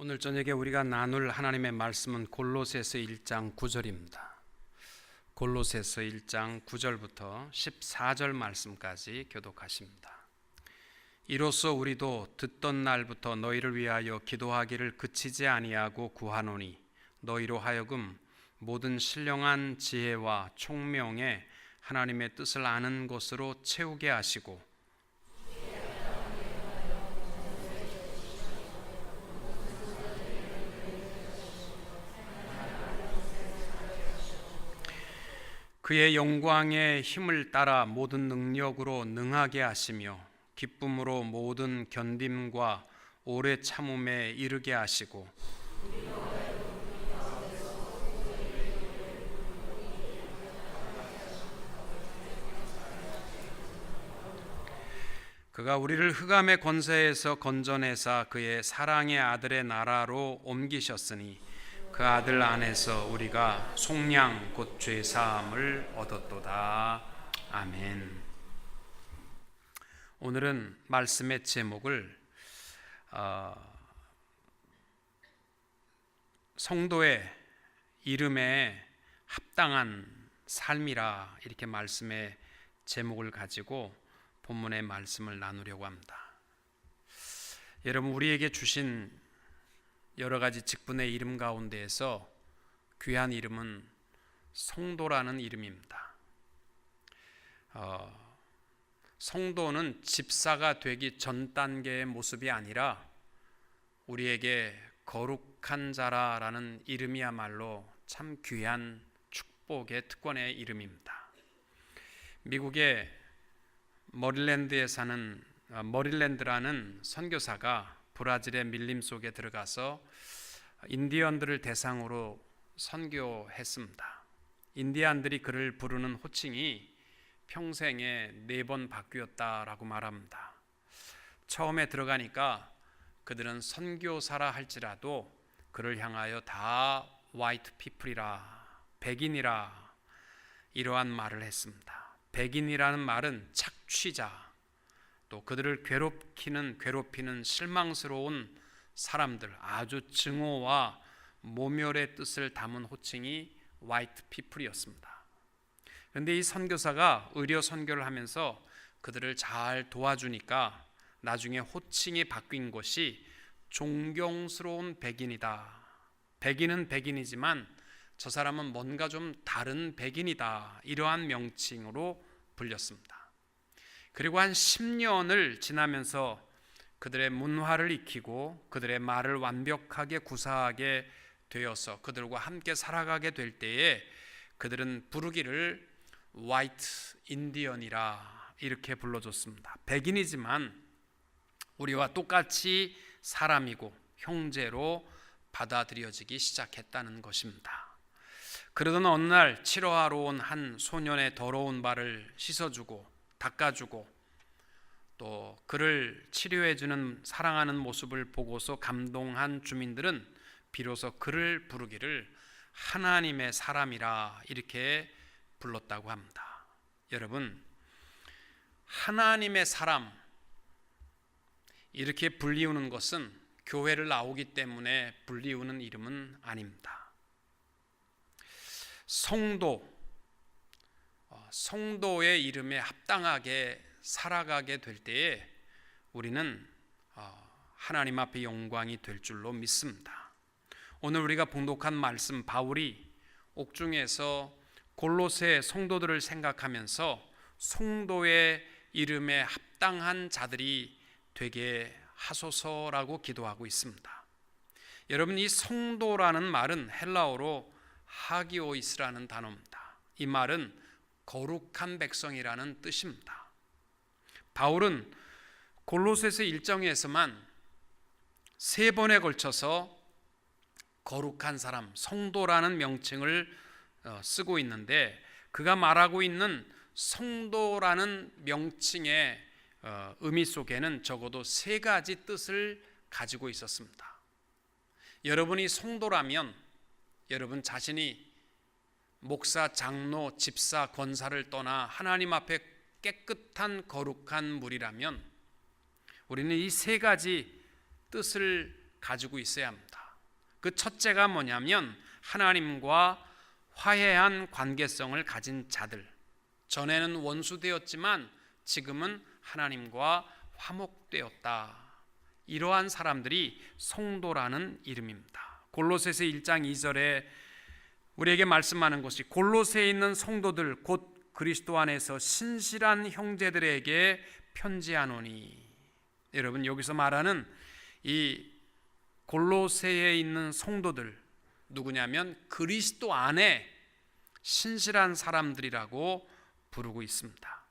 오늘 저녁에 우리가 나눌 하나님의 말씀은 골로새서 1장 9절입니다. 골로새서 1장 9절부터 14절 말씀까지 교독하십니다. 이로써 우리도 듣던 날부터 너희를 위하여 기도하기를 그치지 아니하고 구하노니 너희로 하여금 모든 신령한 지혜와 총명에 하나님의 뜻을 아는 것으로 채우게 하시고 그의 영광의 힘을 따라 모든 능력으로 능하게 하시며 기쁨으로 모든 견딤과 오래 참음에 이르게 하시고 그가 우리를 흑암의 권세에서 건져내사 그의 사랑의 아들의 나라로 옮기셨으니 그 아들 안에서 우리가 속량 곧 죄사함을 얻었도다. 아멘. 오늘은 말씀의 제목을 성도의 이름에 합당한 삶이라 이렇게 말씀의 제목을 가지고 본문의 말씀을 나누려고 합니다. 여러분, 우리에게 주신 여러 가지 직분의 이름 가운데에서 귀한 이름은 성도라는 이름입니다. 성도는 집사가 되기 전 단계의 모습이 아니라 우리에게 거룩한 자라라는 이름이야말로 참 귀한 축복의 특권의 이름입니다. 미국의 머릴랜드라는 선교사가 브라질의 밀림 속에 들어가서 인디언들을 대상으로 선교했습니다. 인디안들이 그를 부르는 호칭이 평생에 4번 바뀌었다라고 말합니다. 처음에 들어가니까 그들은 선교사라 할지라도 그를 향하여 다 화이트 피플이라, 백인이라 이러한 말을 했습니다. 백인이라는 말은 착취자, 또 그들을 괴롭히는 실망스러운 사람들, 아주 증오와 모멸의 뜻을 담은 호칭이 화이트 피플이었습니다. 그런데 이 선교사가 의료 선교를 하면서 그들을 잘 도와주니까 나중에 호칭이 바뀐 것이 존경스러운 백인이다. 백인은 백인이지만 저 사람은 뭔가 좀 다른 백인이다. 이러한 명칭으로 불렸습니다. 그리고 한 10년을 지나면서 그들의 문화를 익히고 그들의 말을 완벽하게 구사하게 되어서 그들과 함께 살아가게 될 때에 그들은 부르기를 화이트 인디언이라 이렇게 불러줬습니다. 백인이지만 우리와 똑같이 사람이고 형제로 받아들여지기 시작했다는 것입니다. 그러던 어느 날 치료하러 온 한 소년의 더러운 발을 씻어주고 닦아주고 또 그를 치료해주는 사랑하는 모습을 보고서 감동한 주민들은 비로소 그를 부르기를 하나님의 사람이라 이렇게 불렀다고 합니다. 여러분, 하나님의 사람 이렇게 불리우는 것은 교회를 나오기 때문에 불리우는 이름은 아닙니다. 성도의 이름에 합당하게 살아가게 될 때에 우리는 하나님 앞에 영광이 될 줄로 믿습니다. 오늘 우리가 봉독한 말씀, 바울이 옥중에서 골로새 성도들을 생각하면서 성도의 이름에 합당한 자들이 되게 하소서라고 기도하고 있습니다. 여러분, 이 성도라는 말은 헬라어로 하기오이스라는 단어입니다. 이 말은 거룩한 백성이라는 뜻입니다. 바울은 골로새서 1장에서만 3번에 걸쳐서 거룩한 사람, 성도라는 명칭을 쓰고 있는데 그가 말하고 있는 성도라는 명칭의 의미 속에는 적어도 3가지 뜻을 가지고 있었습니다. 여러분이 성도라면 여러분 자신이 목사, 장로, 집사, 권사를 떠나 하나님 앞에 깨끗한 거룩한 물이라면 우리는 이 3가지 뜻을 가지고 있어야 합니다. 그 첫째가 뭐냐면 하나님과 화해한 관계성을 가진 자들. 전에는 원수되었지만 지금은 하나님과 화목되었다. 이러한 사람들이 성도라는 이름입니다. 골로새서 1장 2절에 우리에게 말씀하는 것이 골로새에 있는 성도들 곧 그리스도 안에서 신실한 형제들에게 편지하노니. 여러분, 여기서 말하는 이 골로새에 있는 성도들 누구냐면 그리스도 안에 신실한 사람들이라고 부르고 있습니다.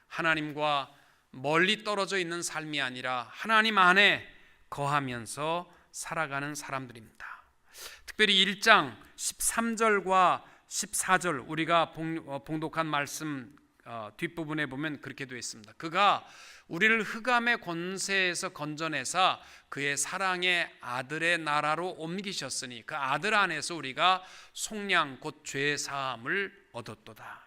하나님과 멀리 떨어져 있는 삶이 아니라 하나님 안에 거하면서 살아가는 사람들입니다. 특별히 1장 13절과 14절 우리가 봉독한 말씀 뒷부분에 보면 그렇게 되어 있습니다. 그가 우리를 흑암의 권세에서 건져내사 그의 사랑의 아들의 나라로 옮기셨으니 그 아들 안에서 우리가 속량 곧 죄 사함을 얻었도다.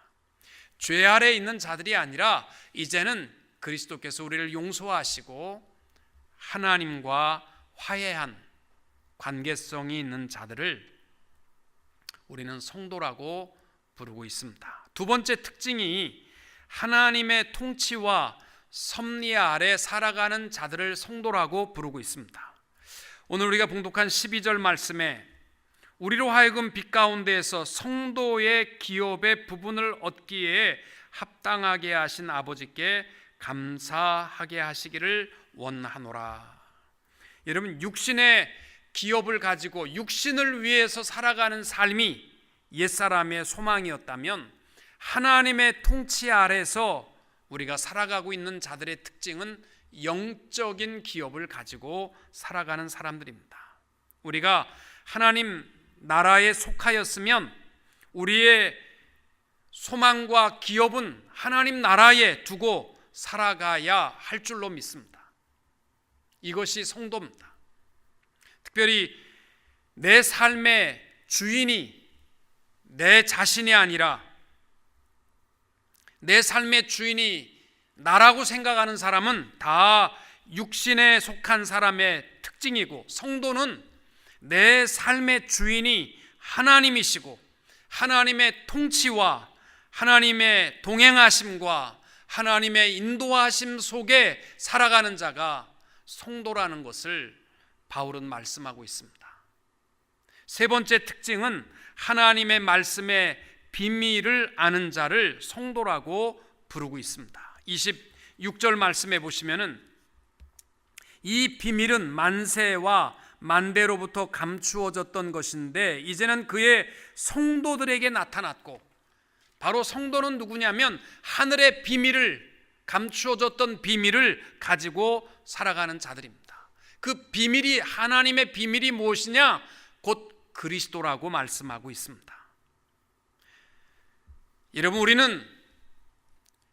죄 아래 있는 자들이 아니라 이제는 그리스도께서 우리를 용서하시고 하나님과 화해한 관계성이 있는 자들을 우리는 성도라고 부르고 있습니다. 두 번째 특징이 하나님의 통치와 섭리 아래 살아가는 자들을 성도라고 부르고 있습니다. 오늘 우리가 봉독한 12절 말씀에 우리로 하여금 빛 가운데에서 성도의 기업의 부분을 얻기에 합당하게 하신 아버지께 감사하게 하시기를 원하노라. 여러분, 육신의 기업을 가지고 육신을 위해서 살아가는 삶이 옛사람의 소망이었다면 하나님의 통치 아래서 우리가 살아가고 있는 자들의 특징은 영적인 기업을 가지고 살아가는 사람들입니다. 우리가 하나님 나라에 속하였으면 우리의 소망과 기업은 하나님 나라에 두고 살아가야 할 줄로 믿습니다. 이것이 성도입니다. 특별히 내 삶의 주인이 내 자신이 아니라 내 삶의 주인이 나라고 생각하는 사람은 다 육신에 속한 사람의 특징이고, 성도는 내 삶의 주인이 하나님이시고 하나님의 통치와 하나님의 동행하심과 하나님의 인도하심 속에 살아가는 자가 성도라는 것을 바울은 말씀하고 있습니다. 세 번째 특징은 하나님의 말씀의 비밀을 아는 자를 성도라고 부르고 있습니다. 26절 말씀해 보시면은 이 비밀은 만세와 만대로부터 감추어졌던 것인데 이제는 그의 성도들에게 나타났고, 바로 성도는 누구냐면 하늘의 비밀을, 감추어졌던 비밀을 가지고 살아가는 자들입니다. 그 비밀이, 하나님의 비밀이 무엇이냐? 곧 그리스도라고 말씀하고 있습니다. 여러분, 우리는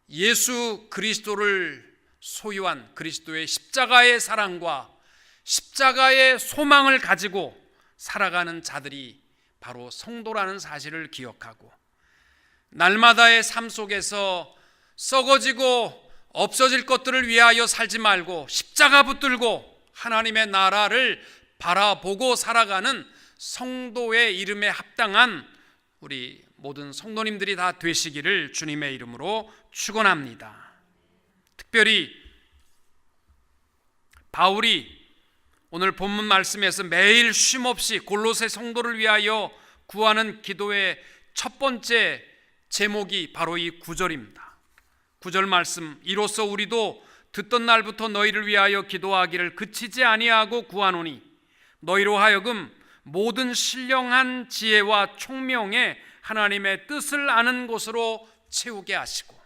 예수 그리스도를 소유한 그리스도의 십자가의 사랑과 십자가의 소망을 가지고 살아가는 자들이 바로 성도라는 사실을 기억하고, 날마다의 삶 속에서 썩어지고 없어질 것들을 위하여 살지 말고 십자가 붙들고 하나님의 나라를 바라보고 살아가는 성도의 이름에 합당한 우리 모든 성도님들이 다 되시기를 주님의 이름으로 축원합니다. 특별히 바울이 오늘 본문 말씀에서 매일 쉼없이 골로새 성도를 위하여 구하는 기도의 첫 번째 제목이 바로 이 9절입니다. 9절 말씀, 이로써 우리도 듣던 날부터 너희를 위하여 기도하기를 그치지 아니하고 구하노니 너희로 하여금 모든 신령한 지혜와 총명에 하나님의 뜻을 아는 것으로 채우게 하시고.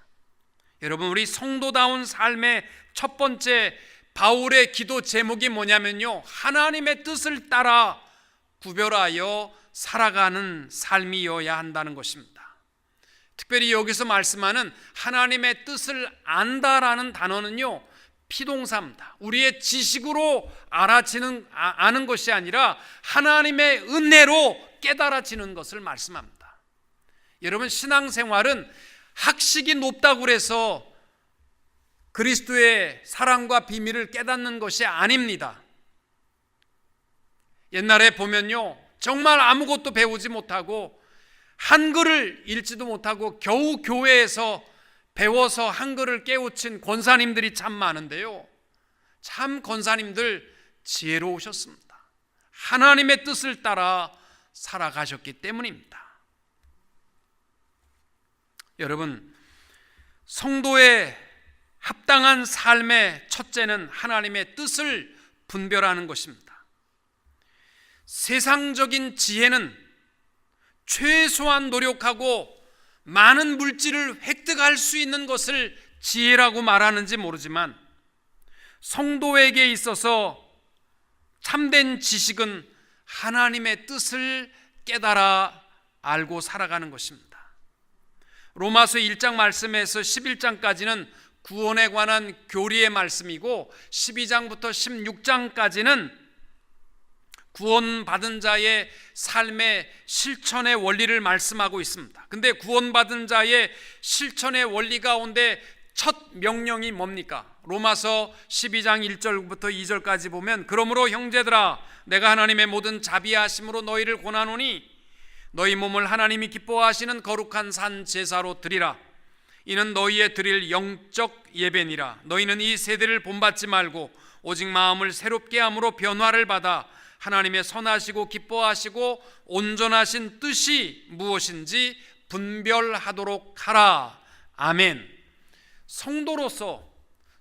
여러분, 우리 성도다운 삶의 첫 번째 바울의 기도 제목이 뭐냐면요, 하나님의 뜻을 따라 구별하여 살아가는 삶이어야 한다는 것입니다. 특별히 여기서 말씀하는 하나님의 뜻을 안다라는 단어는요, 피동사입니다. 우리의 지식으로 아는 것이 아니라 하나님의 은혜로 깨달아지는 것을 말씀합니다. 여러분, 신앙생활은 학식이 높다고 해서 그리스도의 사랑과 비밀을 깨닫는 것이 아닙니다. 옛날에 보면요, 정말 아무것도 배우지 못하고 한글을 읽지도 못하고 겨우 교회에서 배워서 한글을 깨우친 권사님들이 참 많은데요, 참 권사님들 지혜로우셨습니다. 하나님의 뜻을 따라 살아가셨기 때문입니다. 여러분, 성도의 합당한 삶의 첫째는 하나님의 뜻을 분별하는 것입니다. 세상적인 지혜는 최소한 노력하고 많은 물질을 획득할 수 있는 것을 지혜라고 말하는지 모르지만, 성도에게 있어서 참된 지식은 하나님의 뜻을 깨달아 알고 살아가는 것입니다. 로마서 1장 말씀에서 11장까지는 구원에 관한 교리의 말씀이고, 12장부터 16장까지는 구원받은 자의 삶의 실천의 원리를 말씀하고 있습니다. 근데 구원받은 자의 실천의 원리 가운데 첫 명령이 뭡니까? 로마서 12장 1절부터 2절까지 보면, 그러므로 형제들아, 내가 하나님의 모든 자비하심으로 너희를 권하노니 너희 몸을 하나님이 기뻐하시는 거룩한 산 제사로 드리라. 이는 너희의 드릴 영적 예배니라. 너희는 이 세대를 본받지 말고 오직 마음을 새롭게 함으로 변화를 받아 하나님의 선하시고 기뻐하시고 온전하신 뜻이 무엇인지 분별하도록 하라. 아멘. 성도로서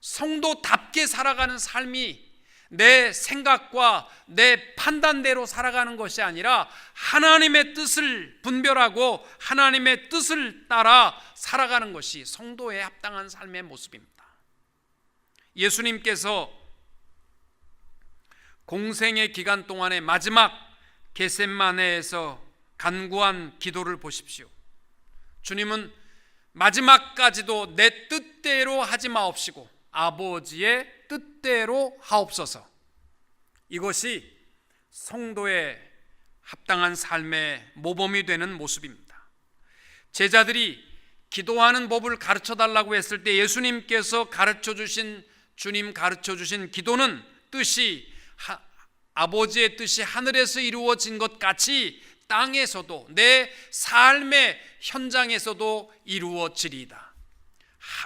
성도답게 살아가는 삶이 내 생각과 내 판단대로 살아가는 것이 아니라 하나님의 뜻을 분별하고 하나님의 뜻을 따라 살아가는 것이 성도의 합당한 삶의 모습입니다. 예수님께서 공생의 기간 동안의 마지막 겟세마네에서 간구한 기도를 보십시오. 주님은 마지막까지도 내 뜻대로 하지 마옵시고 아버지의 뜻대로 하옵소서. 이것이 성도의 합당한 삶의 모범이 되는 모습입니다. 제자들이 기도하는 법을 가르쳐 달라고 했을 때 예수님께서 주님 가르쳐 주신 기도는 아버지의 뜻이 하늘에서 이루어진 것 같이 땅에서도 내 삶의 현장에서도 이루어지리이다.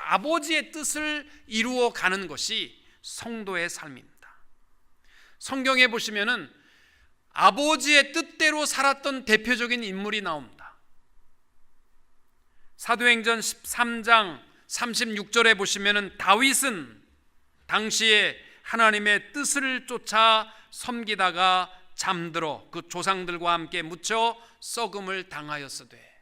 아버지의 뜻을 이루어가는 것이 성도의 삶입니다. 성경에 보시면은 아버지의 뜻대로 살았던 대표적인 인물이 나옵니다. 사도행전 13장 36절에 보시면은 다윗은 당시에 하나님의 뜻을 쫓아 섬기다가 잠들어 그 조상들과 함께 묻혀 썩음을 당하였으되,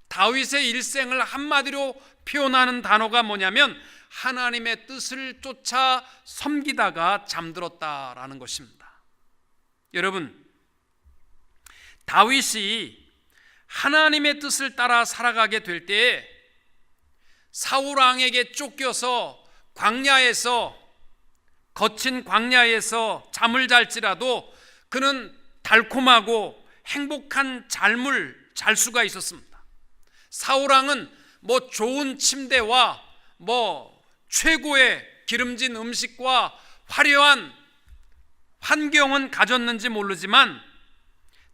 다윗의 일생을 한마디로 표현하는 단어가 뭐냐면 하나님의 뜻을 쫓아 섬기다가 잠들었다라는 것입니다. 여러분, 다윗이 하나님의 뜻을 따라 살아가게 될 때에 사울 왕에게 쫓겨서 거친 광야에서 잠을 잘지라도 그는 달콤하고 행복한 잠을 잘 수가 있었습니다. 사울 왕은 좋은 침대와 최고의 기름진 음식과 화려한 환경은 가졌는지 모르지만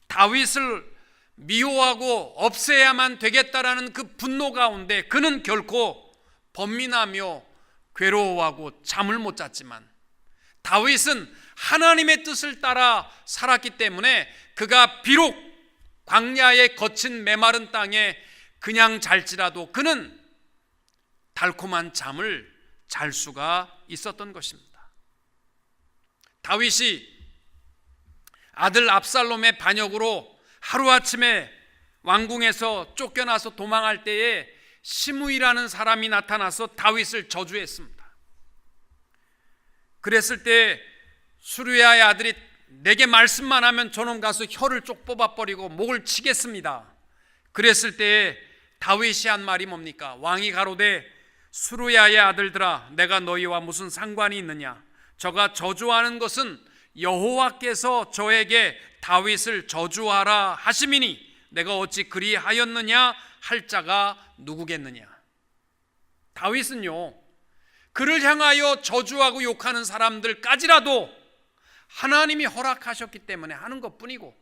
다윗을 미워하고 없애야만 되겠다라는 그 분노 가운데 그는 결코 번민하며 괴로워하고 잠을 못 잤지만, 다윗은 하나님의 뜻을 따라 살았기 때문에 그가 비록 광야의 거친 메마른 땅에 그냥 잘지라도 그는 달콤한 잠을 잘 수가 있었던 것입니다. 다윗이 아들 압살롬의 반역으로 하루아침에 왕궁에서 쫓겨나서 도망할 때에 시므이라는 사람이 나타나서 다윗을 저주했습니다. 그랬을 때 수르야의 아들이 내게 말씀만 하면 저놈 가서 혀를 쪽 뽑아버리고 목을 치겠습니다. 그랬을 때에 다윗이 한 말이 뭡니까? 왕이 가로되 수르야의 아들들아, 내가 너희와 무슨 상관이 있느냐? 저가 저주하는 것은 여호와께서 저에게 다윗을 저주하라 하심이니 내가 어찌 그리하였느냐 할 자가 누구겠느냐? 다윗은요, 그를 향하여 저주하고 욕하는 사람들까지라도 하나님이 허락하셨기 때문에 하는 것뿐이고,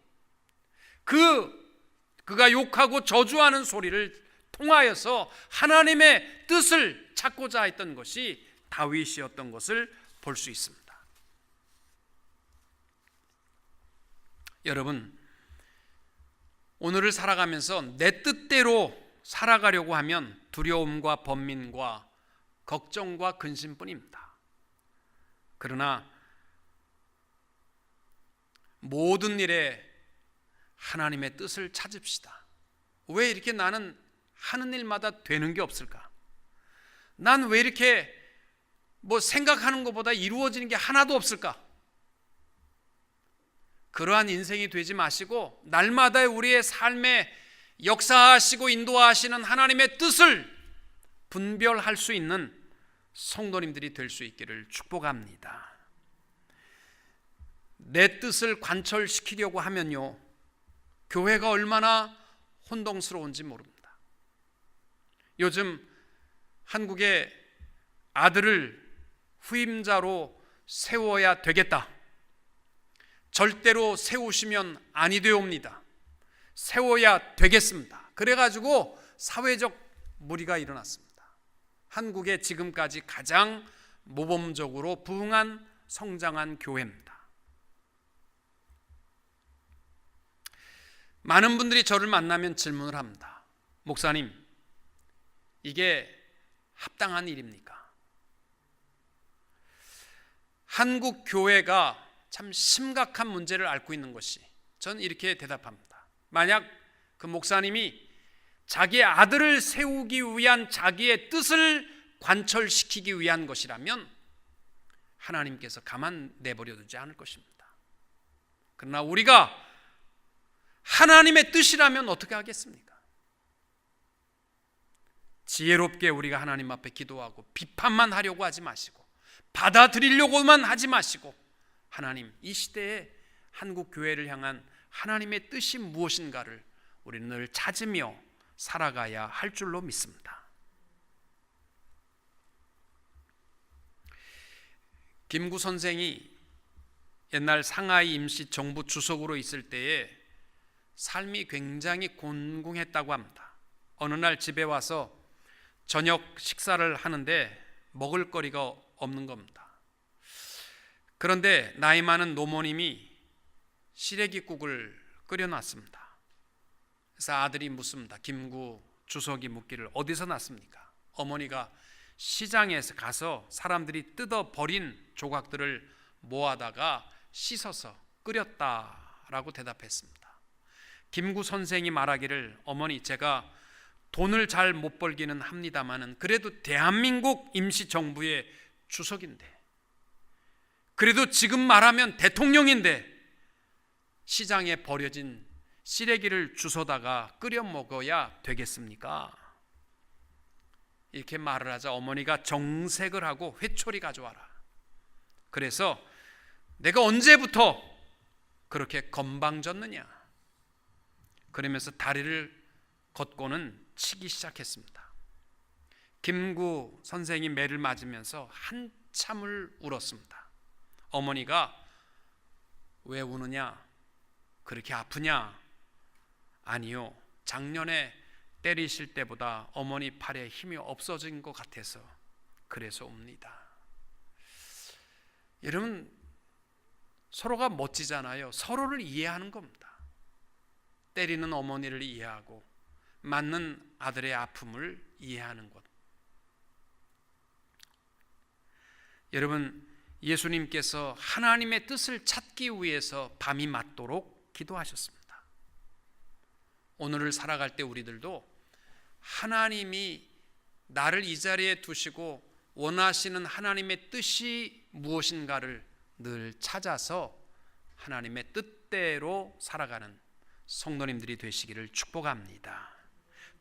그가 욕하고 저주하는 소리를 통하여서 하나님의 뜻을 찾고자 했던 것이 다윗이었던 것을 볼 수 있습니다. 여러분, 오늘을 살아가면서 내 뜻대로 살아가려고 하면 두려움과 번민과 걱정과 근심뿐입니다. 그러나 모든 일에 하나님의 뜻을 찾읍시다. 왜 이렇게 나는 하는 일마다 되는 게 없을까? 난 왜 이렇게 생각하는 것보다 이루어지는 게 하나도 없을까? 그러한 인생이 되지 마시고 날마다 우리의 삶에 역사하시고 인도하시는 하나님의 뜻을 분별할 수 있는 성도님들이 될 수 있기를 축복합니다. 내 뜻을 관철시키려고 하면요, 교회가 얼마나 혼동스러운지 모릅니다. 요즘 한국의 아들을 후임자로 세워야 되겠다, 절대로 세우시면 아니 되옵니다, 세워야 되겠습니다. 그래가지고 사회적 무리가 일어났습니다. 한국의 지금까지 가장 모범적으로 부흥한 성장한 교회입니다. 많은 분들이 저를 만나면 질문을 합니다. 목사님, 이게 합당한 일입니까? 한국 교회가 참 심각한 문제를 앓고 있는 것이, 전 이렇게 대답합니다. 만약 그 목사님이 자기의 아들을 세우기 위한 자기의 뜻을 관철시키기 위한 것이라면 하나님께서 가만 내버려 두지 않을 것입니다. 그러나 우리가 하나님의 뜻이라면 어떻게 하겠습니까? 지혜롭게 우리가 하나님 앞에 기도하고 비판만 하려고 하지 마시고 받아들이려고만 하지 마시고, 하나님, 이 시대에 한국 교회를 향한 하나님의 뜻이 무엇인가를 우리는 늘 찾으며 살아가야 할 줄로 믿습니다. 김구 선생이 옛날 상하이 임시 정부 주석으로 있을 때에 삶이 굉장히 곤궁했다고 합니다. 어느 날 집에 와서 저녁 식사를 하는데 먹을거리가 없는 겁니다. 그런데 나이 많은 노모님이 시래기국을 끓여놨습니다. 그래서 아들이 묻습니다. 김구 주석이 묻기를 어디서 났습니까? 어머니가 시장에서 가서 사람들이 뜯어버린 조각들을 모아다가 씻어서 끓였다라고 대답했습니다. 김구 선생이 말하기를, 어머니, 제가 돈을 잘 못 벌기는 합니다마는 그래도 대한민국 임시정부의 주석인데, 그래도 지금 말하면 대통령인데 시장에 버려진 시래기를 주워다가 끓여 먹어야 되겠습니까? 이렇게 말을 하자 어머니가 정색을 하고 회초리 가져와라. 그래서 내가 언제부터 그렇게 건방졌느냐, 그러면서 다리를 걷고는 치기 시작했습니다. 김구 선생이 매를 맞으면서 한참을 울었습니다. 어머니가 왜 우느냐, 그렇게 아프냐? 아니요, 작년에 때리실 때보다 어머니 팔에 힘이 없어진 것 같아서 그래서 옵니다. 여러분, 서로가 멋지잖아요. 서로를 이해하는 겁니다. 때리는 어머니를 이해하고 맞는 아들의 아픔을 이해하는 것. 여러분, 예수님께서 하나님의 뜻을 찾기 위해서 밤이 맞도록 기도하셨습니다. 오늘을 살아갈 때 우리들도 하나님이 나를 이 자리에 두시고 원하시는 하나님의 뜻이 무엇인가를 늘 찾아서 하나님의 뜻대로 살아가는 성도님들이 되시기를 축복합니다.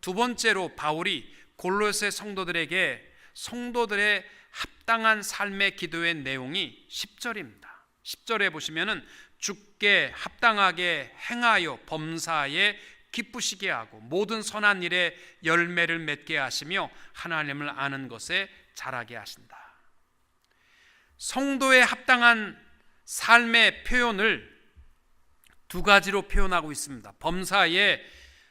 두 번째로 바울이 골로새 성도들에게 성도들의 합당한 삶의 기도의 내용이 10절입니다. 10절에 보시면은 주께 합당하게 행하여 범사에 기쁘시게 하고 모든 선한 일에 열매를 맺게 하시며 하나님을 아는 것에 자라게 하신다. 성도의 합당한 삶의 표현을 두 가지로 표현하고 있습니다. 범사에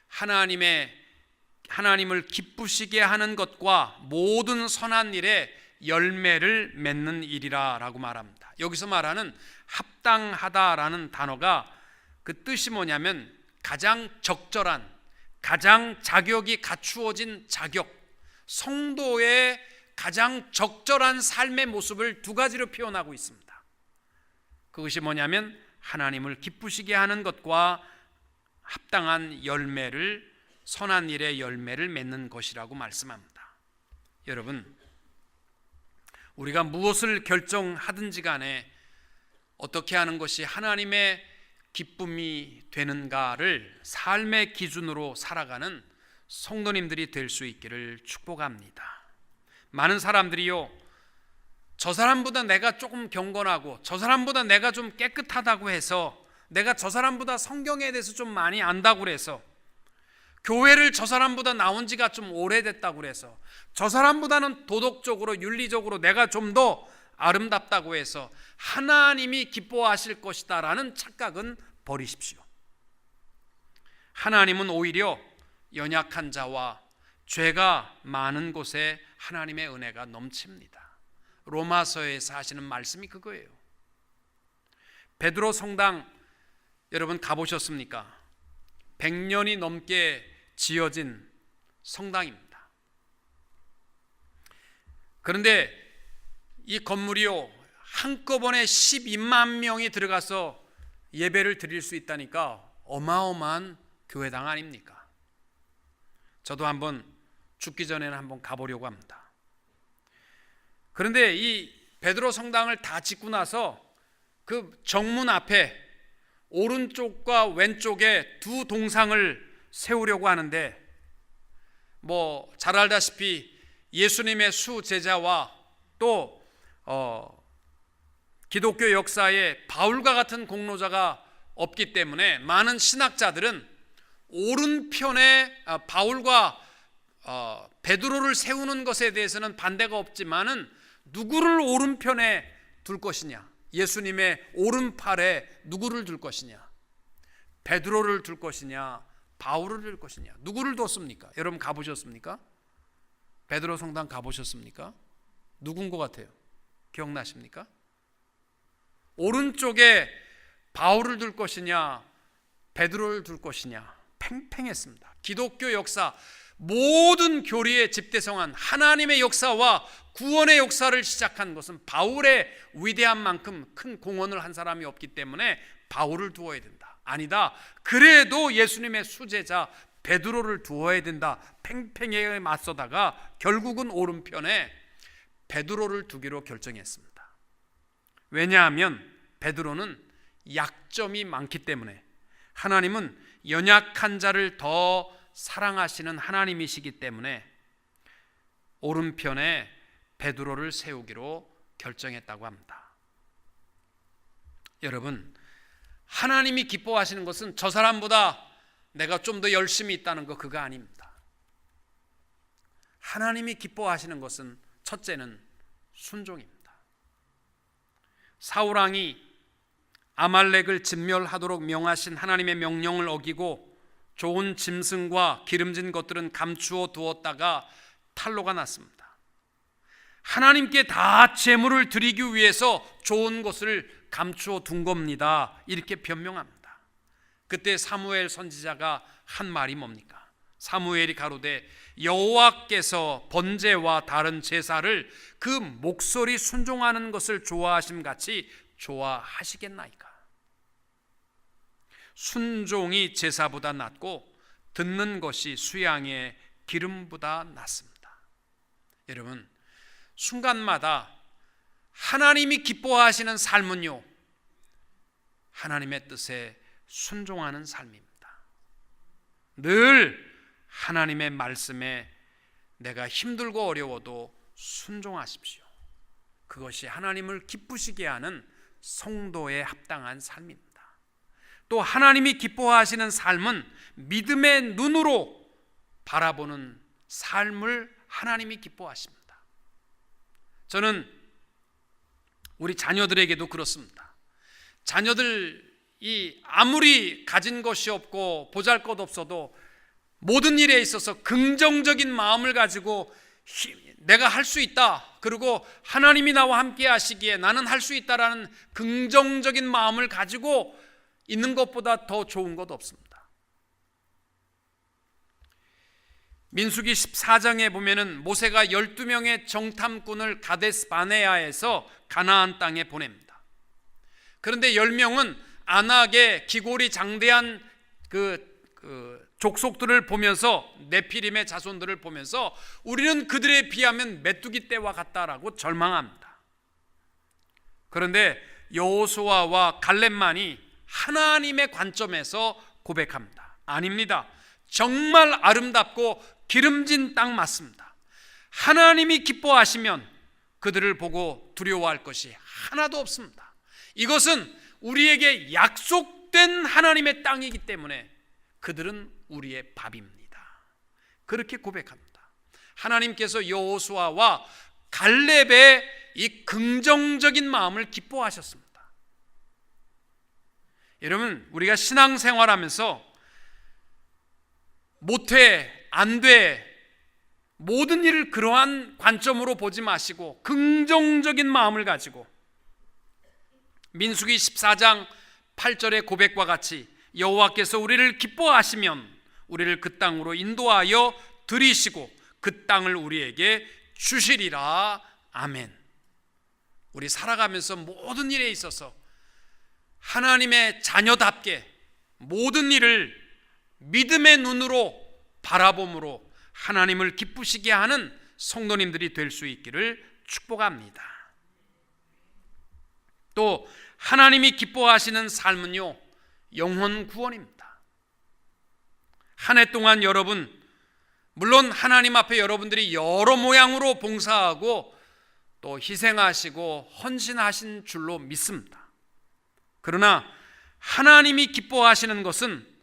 하나님을 기쁘시게 하는 것과 모든 선한 일에 열매를 맺는 일이라 라고 말합니다. 여기서 말하는 합당하다라는 단어가 그 뜻이 뭐냐면 가장 적절한, 가장 자격이 갖추어진 자격, 성도의 가장 적절한 삶의 모습을 두 가지로 표현하고 있습니다. 그것이 뭐냐면 하나님을 기쁘시게 하는 것과 합당한 열매를, 선한 일의 열매를 맺는 것이라고 말씀합니다. 여러분, 우리가 무엇을 결정하든지 간에 어떻게 하는 것이 하나님의 기쁨이 되는가를 삶의 기준으로 살아가는 성도님들이 될 수 있기를 축복합니다. 많은 사람들이요, 저 사람보다 내가 조금 경건하고 저 사람보다 내가 좀 깨끗하다고 해서, 내가 저 사람보다 성경에 대해서 좀 많이 안다고 그래서, 교회를 저 사람보다 나온 지가 좀 오래됐다고 그래서, 저 사람보다는 도덕적으로 윤리적으로 내가 좀 더 아름답다고 해서 하나님이 기뻐하실 것이다 라는 착각은 버리십시오. 하나님은 오히려 연약한 자와 죄가 많은 곳에 하나님의 은혜가 넘칩니다. 로마서에서 하시는 말씀이 그거예요. 베드로 성당 여러분 가보셨습니까? 100년이 넘게 지어진 성당입니다. 그런데 이 건물이요, 한꺼번에 12만 명이 들어가서 예배를 드릴 수 있다니까 어마어마한 교회당 아닙니까? 저도 한번 죽기 전에는 한번 가보려고 합니다. 그런데 이 베드로 성당을 다 짓고 나서 그 정문 앞에 오른쪽과 왼쪽에 두 동상을 세우려고 하는데, 뭐 잘 알다시피 예수님의 수제자와 또 기독교 역사에 바울과 같은 공로자가 없기 때문에 많은 신학자들은 오른편에 바울과 베드로를 세우는 것에 대해서는 반대가 없지만은 누구를 오른편에 둘 것이냐, 예수님의 오른팔에 누구를 둘 것이냐, 베드로를 둘 것이냐, 바울을 둘 것이냐, 누구를 뒀습니까? 여러분 가보셨습니까? 베드로 성당 가보셨습니까? 누군 것 같아요? 기억나십니까? 오른쪽에 바울을 둘 것이냐, 베드로를 둘 것이냐, 팽팽했습니다. 기독교 역사 모든 교리의 집대성한 하나님의 역사와 구원의 역사를 시작한 것은 바울의 위대한 만큼 큰 공헌을 한 사람이 없기 때문에 바울을 두어야 된다. 아니다, 그래도 예수님의 수제자 베드로를 두어야 된다. 팽팽하게 맞서다가 결국은 오른편에 베드로를 두기로 결정했습니다. 왜냐하면 베드로는 약점이 많기 때문에, 하나님은 연약한 자를 더 사랑하시는 하나님이시기 때문에 오른편에 베드로를 세우기로 결정했다고 합니다. 여러분, 하나님이 기뻐하시는 것은 저 사람보다 내가 좀 더 열심히 있다는 거, 그거 아닙니다. 하나님이 기뻐하시는 것은 첫째는 순종입니다. 사울왕이 아말렉을 진멸하도록 명하신 하나님의 명령을 어기고 좋은 짐승과 기름진 것들은 감추어 두었다가 탄로가 났습니다. 하나님께 다 제물을 드리기 위해서 좋은 것을 감추어 둔 겁니다, 이렇게 변명합니다. 그때 사무엘 선지자가 한 말이 뭡니까? 사무엘이 가로되 여호와께서 번제와 다른 제사를 그 목소리 순종하는 것을 좋아하심 같이 좋아하시겠나이까? 순종이 제사보다 낫고 듣는 것이 수양의 기름보다 낫습니다. 여러분, 순간마다 하나님이 기뻐하시는 삶은요, 하나님의 뜻에 순종하는 삶입니다. 늘 하나님의 말씀에 내가 힘들고 어려워도 순종하십시오. 그것이 하나님을 기쁘시게 하는 성도에 합당한 삶입니다. 또 하나님이 기뻐하시는 삶은 믿음의 눈으로 바라보는 삶을 하나님이 기뻐하십니다. 저는 우리 자녀들에게도 그렇습니다. 자녀들이 아무리 가진 것이 없고 보잘것없어도 모든 일에 있어서 긍정적인 마음을 가지고 내가 할 수 있다, 그리고 하나님이 나와 함께 하시기에 나는 할 수 있다라는 긍정적인 마음을 가지고 있는 것보다 더 좋은 것 없습니다. 민수기 14장에 보면은 모세가 12명의 정탐꾼을 가데스 바네아에서 가나안 땅에 보냅니다. 그런데 10명은 안악의 기골이 장대한 족속들을 보면서, 네피림의 자손들을 보면서 우리는 그들에 비하면 메뚜기 떼와 같다라고 절망합니다. 그런데 여호수아와 갈렙만이 하나님의 관점에서 고백합니다. 아닙니다. 정말 아름답고 기름진 땅 맞습니다. 하나님이 기뻐하시면 그들을 보고 두려워할 것이 하나도 없습니다. 이것은 우리에게 약속된 하나님의 땅이기 때문에 그들은 우리의 밥입니다. 그렇게 고백합니다. 하나님께서 여호수아와 갈렙의 이 긍정적인 마음을 기뻐하셨습니다. 여러분, 우리가 신앙생활하면서 못해, 안 돼, 모든 일을 그러한 관점으로 보지 마시고 긍정적인 마음을 가지고 민수기 14장 8절의 고백과 같이 여호와께서 우리를 기뻐하시면 우리를 그 땅으로 인도하여 들이시고 그 땅을 우리에게 주시리라. 아멘. 우리 살아가면서 모든 일에 있어서 하나님의 자녀답게 모든 일을 믿음의 눈으로 바라봄으로 하나님을 기쁘시게 하는 성도님들이 될 수 있기를 축복합니다. 또 하나님이 기뻐하시는 삶은요, 영혼 구원입니다. 한 해 동안 여러분, 물론 하나님 앞에 여러분들이 여러 모양으로 봉사하고 또 희생하시고 헌신하신 줄로 믿습니다. 그러나 하나님이 기뻐하시는 것은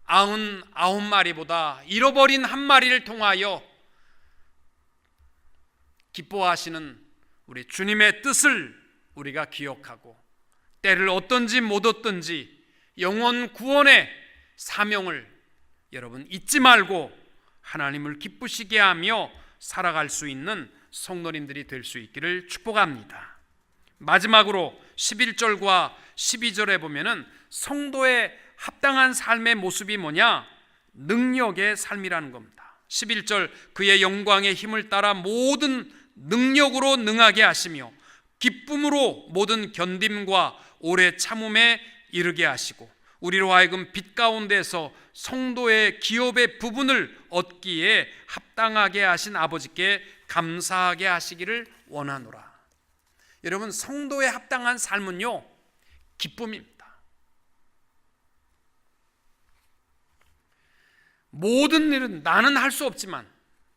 99마리보다 잃어버린 한 마리를 통하여 기뻐하시는 우리 주님의 뜻을 우리가 기억하고 때를 얻든지 못 얻든지 영혼 구원의 사명을 여러분 잊지 말고 하나님을 기쁘시게 하며 살아갈 수 있는 성도님들이 될 수 있기를 축복합니다. 마지막으로 11절과 12절에 보면은 성도의 합당한 삶의 모습이 뭐냐? 능력의 삶이라는 겁니다. 11절, 그의 영광의 힘을 따라 모든 능력으로 능하게 하시며 기쁨으로 모든 견딤과 오래 참음에 이르게 하시고 우리로 하여금 빛 가운데서 성도의 기업의 부분을 얻기에 합당하게 하신 아버지께 감사하게 하시기를 원하노라. 여러분, 성도의 합당한 삶은요, 기쁨입니다. 모든 일은 나는 할 수 없지만,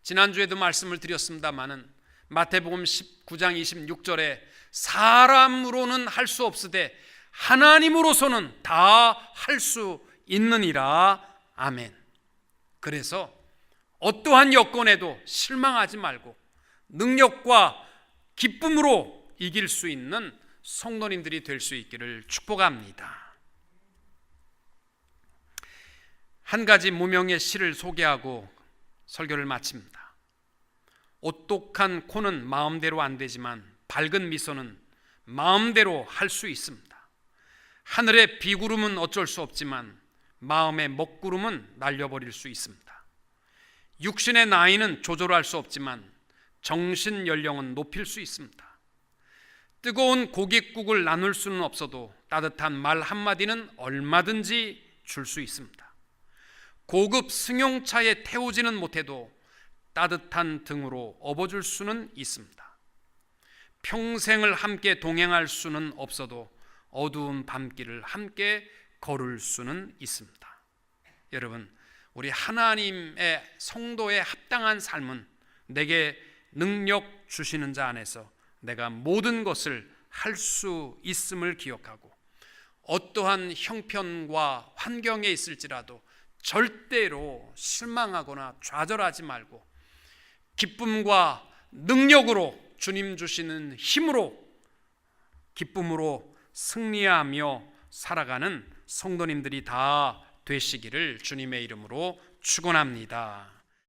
지난주에도 말씀을 드렸습니다마는 마태복음 19장 26절에 사람으로는 할 수 없으되 하나님으로서는 다 할 수 있느니라. 아멘. 그래서 어떠한 여건에도 실망하지 말고 능력과 기쁨으로 이길 수 있는 성도님들이 될 수 있기를 축복합니다. 한 가지 무명의 시를 소개하고 설교를 마칩니다. 오똑한 코는 마음대로 안 되지만 밝은 미소는 마음대로 할 수 있습니다. 하늘의 비구름은 어쩔 수 없지만 마음의 먹구름은 날려버릴 수 있습니다. 육신의 나이는 조절할 수 없지만 정신 연령은 높일 수 있습니다. 뜨거운 고깃국을 나눌 수는 없어도 따뜻한 말 한마디는 얼마든지 줄 수 있습니다. 고급 승용차에 태우지는 못해도 따뜻한 등으로 업어줄 수는 있습니다. 평생을 함께 동행할 수는 없어도 어두운 밤길을 함께 걸을 수는 있습니다. 여러분, 우리 하나님의 성도의 합당한 삶은 내게 능력 주시는 자 안에서 내가 모든 것을 할 수 있음을 기억하고 어떠한 형편과 환경에 있을지라도 절대로 실망하거나 좌절하지 말고 기쁨과 능력으로 주님 주시는 힘으로 기쁨으로 승리하며 살아가는 성도님들이 다 되시기를 주님의 이름으로 축원합니다.